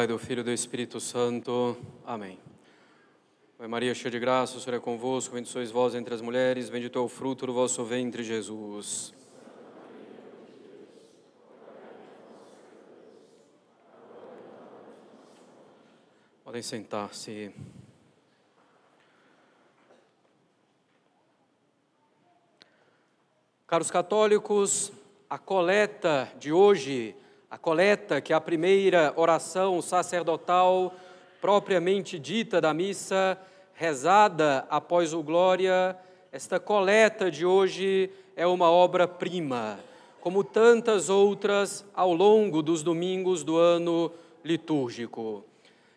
Pai, do Filho e do Espírito Santo. Amém. Ave Maria, cheia de graça, o Senhor é convosco, bendita sois vós entre as mulheres, bendito é o fruto do vosso ventre, Jesus. Podem sentar-se. Caros católicos, a coleta de hoje, a coleta que é a primeira oração sacerdotal propriamente dita da missa, rezada após o Glória, esta coleta de hoje é uma obra-prima, como tantas outras ao longo dos domingos do ano litúrgico.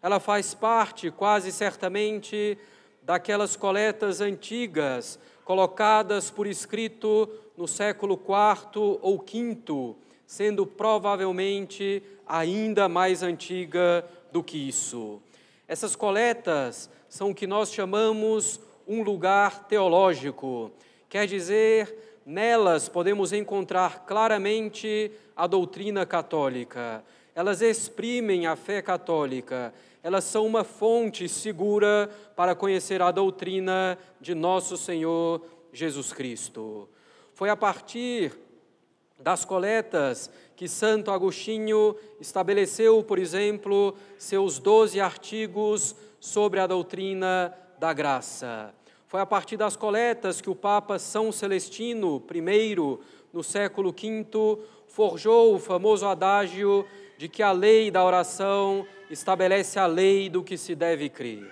Ela faz parte, quase certamente, daquelas coletas antigas, colocadas por escrito no século IV ou V, sendo provavelmente ainda mais antiga do que isso. Essas coletas são o que nós chamamos um lugar teológico, quer dizer, nelas podemos encontrar claramente a doutrina católica. Elas exprimem a fé católica, elas são uma fonte segura para conhecer a doutrina de nosso Senhor Jesus Cristo. Foi a partir das coletas que Santo Agostinho estabeleceu, por exemplo, seus 12 artigos sobre a doutrina da graça. Foi a partir das coletas que o Papa São Celestino I, no século V, forjou o famoso adágio de que a lei da oração estabelece a lei do que se deve crer.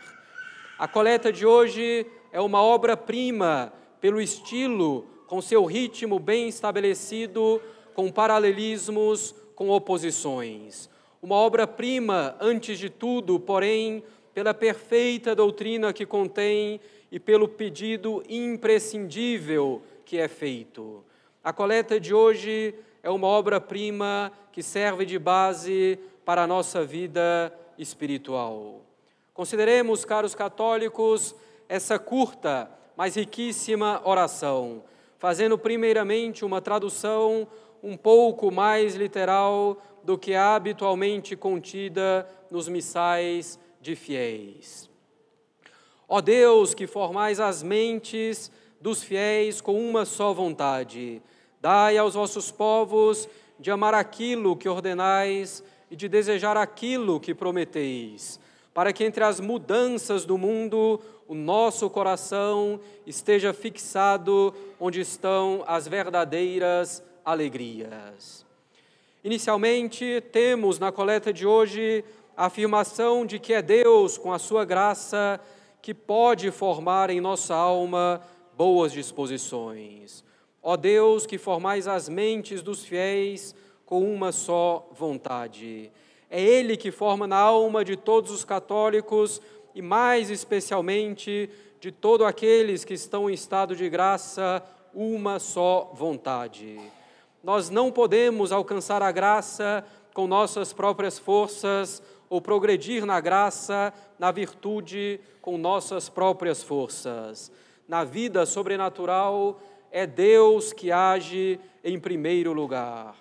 A coleta de hoje é uma obra-prima pelo estilo, com seu ritmo bem estabelecido, com paralelismos, com oposições. Uma obra-prima, antes de tudo, porém, pela perfeita doutrina que contém e pelo pedido imprescindível que é feito. A coleta de hoje é uma obra-prima que serve de base para a nossa vida espiritual. Consideremos, caros católicos, essa curta, mas riquíssima oração, fazendo primeiramente uma tradução um pouco mais literal do que é habitualmente contida nos missais de fiéis. Ó Deus, que formais as mentes dos fiéis com uma só vontade, dai aos vossos povos de amar aquilo que ordenais e de desejar aquilo que prometeis, para que entre as mudanças do mundo o nosso coração esteja fixado onde estão as verdadeiras alegrias. Inicialmente, temos na coleta de hoje a afirmação de que é Deus, com a sua graça, que pode formar em nossa alma boas disposições. Ó Deus, que formais as mentes dos fiéis com uma só vontade. É Ele que forma na alma de todos os católicos e mais especialmente de todos aqueles que estão em estado de graça, uma só vontade. Nós não podemos alcançar a graça com nossas próprias forças ou progredir na graça, na virtude, com nossas próprias forças. Na vida sobrenatural, é Deus que age em primeiro lugar.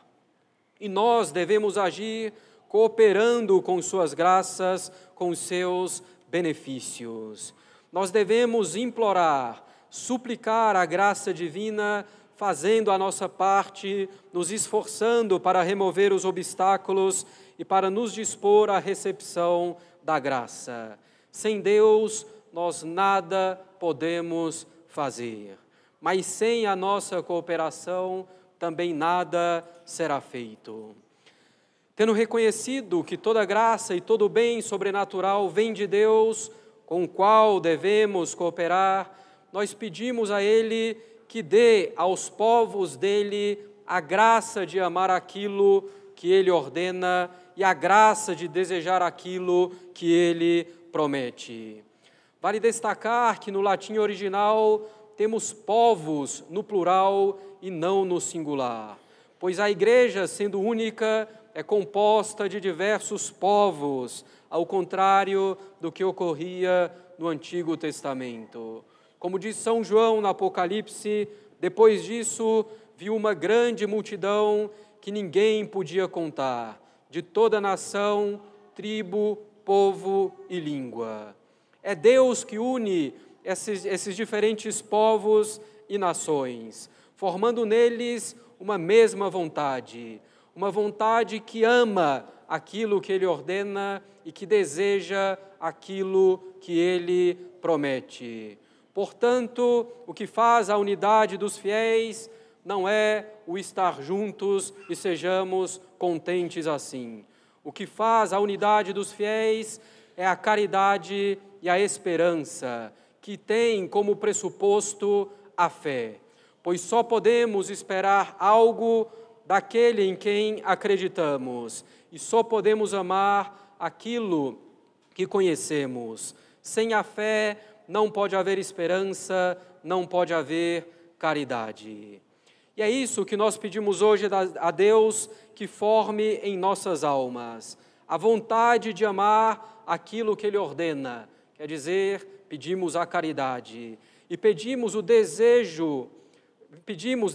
E nós devemos agir cooperando com suas graças, com os seus benefícios. Nós devemos implorar, suplicar a graça divina, fazendo a nossa parte, nos esforçando para remover os obstáculos e para nos dispor à recepção da graça. Sem Deus, nós nada podemos fazer, mas sem a nossa cooperação, também nada será feito. Tendo reconhecido que toda graça e todo bem sobrenatural vem de Deus, com o qual devemos cooperar, nós pedimos a Ele que dê aos povos dele a graça de amar aquilo que Ele ordena e a graça de desejar aquilo que Ele promete. Vale destacar que no latim original temos povos no plural e não no singular, pois a Igreja, sendo única, é composta de diversos povos, ao contrário do que ocorria no Antigo Testamento. Como diz São João no Apocalipse, depois disso viu uma grande multidão que ninguém podia contar, de toda nação, tribo, povo e língua. É Deus que une esses diferentes povos e nações, formando neles uma mesma vontade, uma vontade que ama aquilo que Ele ordena e que deseja aquilo que Ele promete. Portanto, o que faz a unidade dos fiéis não é o estar juntos e sejamos contentes assim. O que faz a unidade dos fiéis é a caridade e a esperança, que tem como pressuposto a fé, pois só podemos esperar algo daquele em quem acreditamos e só podemos amar aquilo que conhecemos. Sem a fé não pode haver esperança, não pode haver caridade. E é isso que nós pedimos hoje a Deus, que forme em nossas almas a vontade de amar aquilo que Ele ordena, quer dizer, pedimos a caridade e pedimos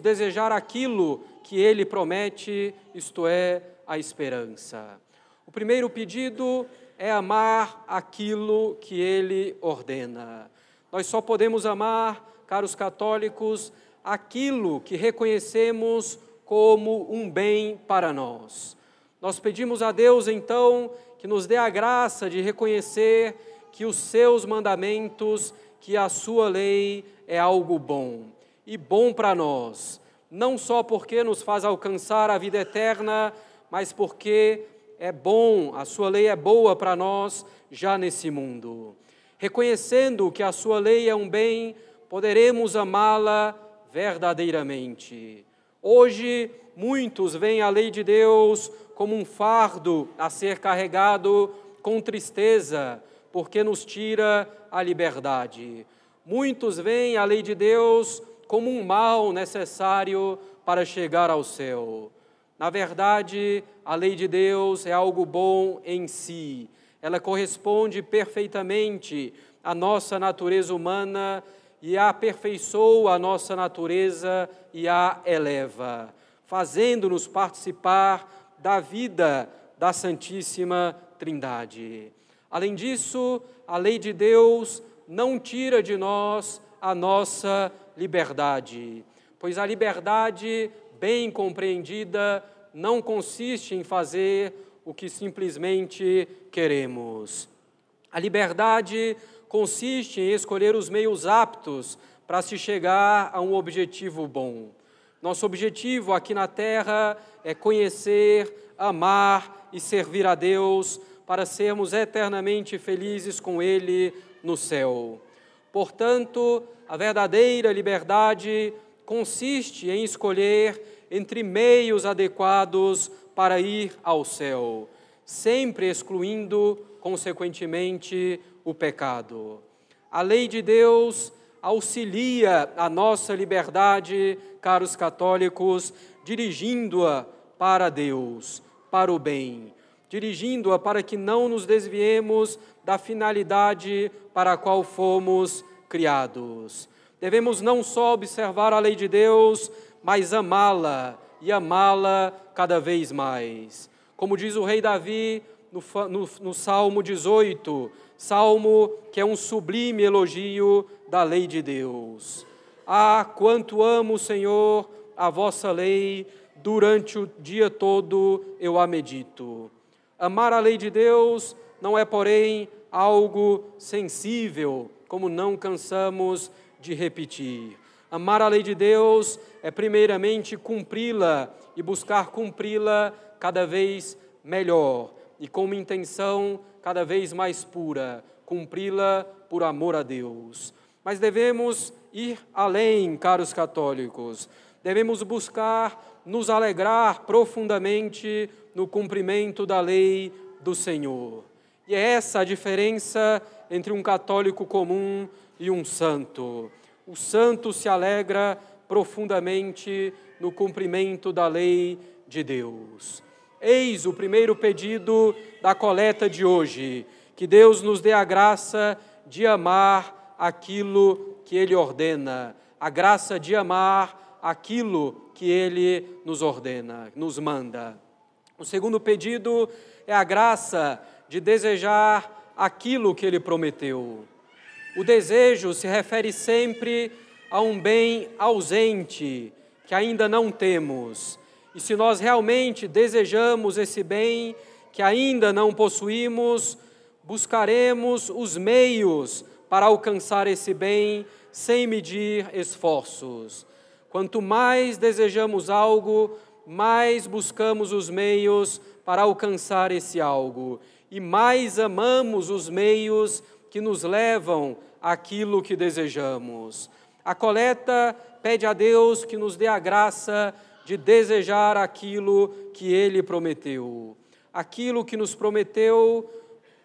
desejar aquilo que Ele promete, isto é, a esperança. O primeiro pedido é amar aquilo que Ele ordena. Nós só podemos amar, caros católicos, aquilo que reconhecemos como um bem para nós. Nós pedimos a Deus, então, que nos dê a graça de reconhecer que os seus mandamentos, que a sua lei é algo bom, e bom para nós, não só porque nos faz alcançar a vida eterna, mas porque é bom, a sua lei é boa para nós já nesse mundo. Reconhecendo que a sua lei é um bem, poderemos amá-la verdadeiramente. Hoje, muitos veem a lei de Deus como um fardo a ser carregado com tristeza, porque nos tira a liberdade. Muitos veem a lei de Deus como um mal necessário para chegar ao céu. Na verdade, a lei de Deus é algo bom em si. Ela corresponde perfeitamente à nossa natureza humana e aperfeiçoa a nossa natureza e a eleva, fazendo-nos participar da vida da Santíssima Trindade. Além disso, a lei de Deus não tira de nós a nossa liberdade, pois a liberdade bem compreendida não consiste em fazer o que simplesmente queremos. A liberdade consiste em escolher os meios aptos para se chegar a um objetivo bom. Nosso objetivo aqui na Terra é conhecer, amar e servir a Deus para sermos eternamente felizes com Ele no céu. Portanto, a verdadeira liberdade consiste em escolher entre meios adequados para ir ao céu, sempre excluindo, consequentemente, o pecado. A lei de Deus auxilia a nossa liberdade, caros católicos, dirigindo-a para Deus, para o bem, dirigindo-a para que não nos desviemos da finalidade para a qual fomos criados. Devemos não só observar a lei de Deus, mas amá-la e amá-la cada vez mais. Como diz o rei Davi no Salmo 18, salmo que é um sublime elogio da lei de Deus. Ah, quanto amo, Senhor, a vossa lei, durante o dia todo eu a medito. Amar a lei de Deus não é, porém, algo sensível, como não cansamos de repetir. Amar a lei de Deus é, primeiramente, cumpri-la e buscar cumpri-la cada vez melhor e com uma intenção cada vez mais pura, cumpri-la por amor a Deus. Mas devemos ir além, caros católicos. Devemos buscar nos alegrar profundamente no cumprimento da lei do Senhor. E é essa a diferença entre um católico comum e um santo. O santo se alegra profundamente no cumprimento da lei de Deus. Eis o primeiro pedido da coleta de hoje, que Deus nos dê a graça de amar aquilo que Ele ordena, a graça de amar aquilo que Ele nos ordena, nos manda. O segundo pedido é a graça de desejar aquilo que Ele prometeu. O desejo se refere sempre a um bem ausente, que ainda não temos. E se nós realmente desejamos esse bem que ainda não possuímos, buscaremos os meios para alcançar esse bem sem medir esforços. Quanto mais desejamos algo, mais buscamos os meios para alcançar esse algo. E mais amamos os meios que nos levam àquilo que desejamos. A coleta pede a Deus que nos dê a graça de desejar aquilo que Ele prometeu. Aquilo que nos prometeu,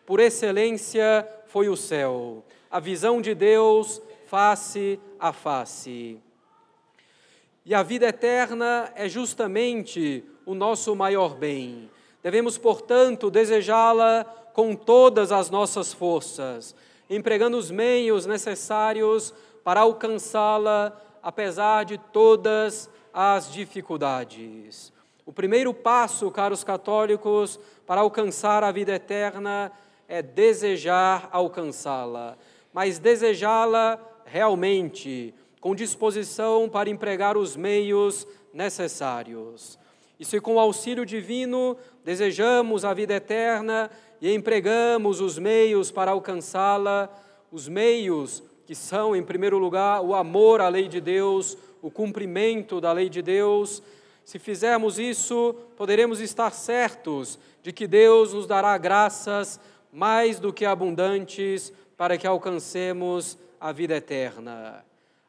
por excelência, foi o céu. A visão de Deus face a face. E a vida eterna é justamente o nosso maior bem. Devemos, portanto, desejá-la com todas as nossas forças, empregando os meios necessários para alcançá-la, apesar de todas as dificuldades. O primeiro passo, caros católicos, para alcançar a vida eterna é desejar alcançá-la, mas desejá-la realmente, com disposição para empregar os meios necessários. E se com o auxílio divino desejamos a vida eterna e empregamos os meios para alcançá-la, os meios que são, em primeiro lugar, o amor à lei de Deus, o cumprimento da lei de Deus, se fizermos isso, poderemos estar certos de que Deus nos dará graças mais do que abundantes para que alcancemos a vida eterna.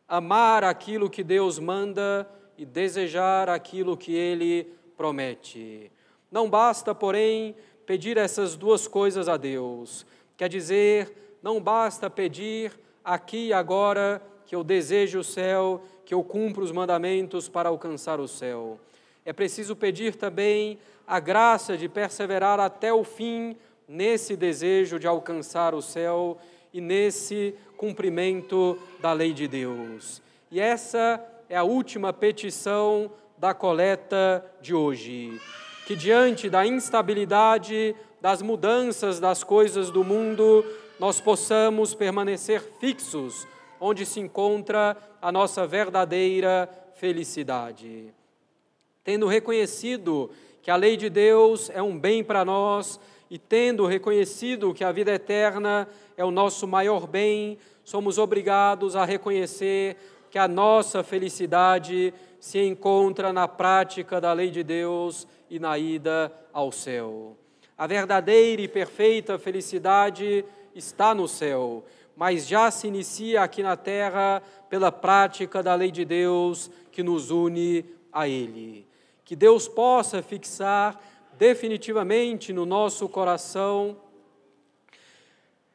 Amar aquilo que Deus manda e desejar aquilo que Ele promete. Não basta, porém, pedir essas duas coisas a Deus. Quer dizer, não basta pedir aqui e agora que eu desejo o céu, que eu cumpra os mandamentos para alcançar o céu. É preciso pedir também a graça de perseverar até o fim nesse desejo de alcançar o céu e nesse cumprimento da lei de Deus. E essa é a última petição da coleta de hoje. Que diante da instabilidade, das mudanças das coisas do mundo, nós possamos permanecer fixos onde se encontra a nossa verdadeira felicidade. Tendo reconhecido que a lei de Deus é um bem para nós e tendo reconhecido que a vida eterna é o nosso maior bem, somos obrigados a reconhecer que a nossa felicidade se encontra na prática da lei de Deus e na ida ao céu. A verdadeira e perfeita felicidade está no céu, mas já se inicia aqui na terra pela prática da lei de Deus que nos une a Ele. Que Deus possa fixar definitivamente no nosso coração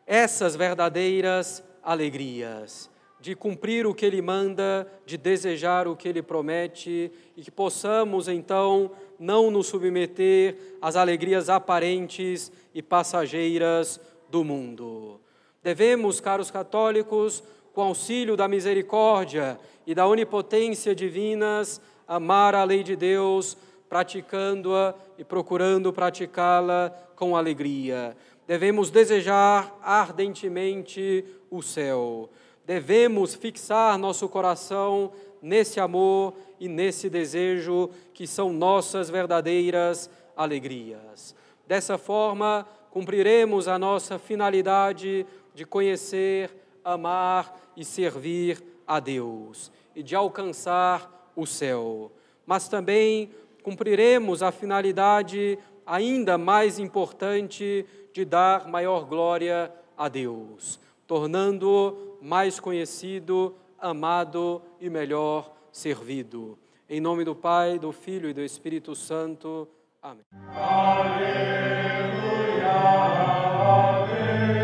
essas verdadeiras alegrias, de cumprir o que Ele manda, de desejar o que Ele promete, e que possamos, então, não nos submeter às alegrias aparentes e passageiras do mundo. Devemos, caros católicos, com auxílio da misericórdia e da onipotência divinas, amar a lei de Deus, praticando-a e procurando praticá-la com alegria. Devemos desejar ardentemente o céu. Devemos fixar nosso coração nesse amor e nesse desejo que são nossas verdadeiras alegrias. Dessa forma, cumpriremos a nossa finalidade de conhecer, amar e servir a Deus e de alcançar o céu. Mas também cumpriremos a finalidade ainda mais importante de dar maior glória a Deus, tornando-o mais conhecido, amado e melhor servido. Em nome do Pai, do Filho e do Espírito Santo. Amém. Aleluia, aleluia.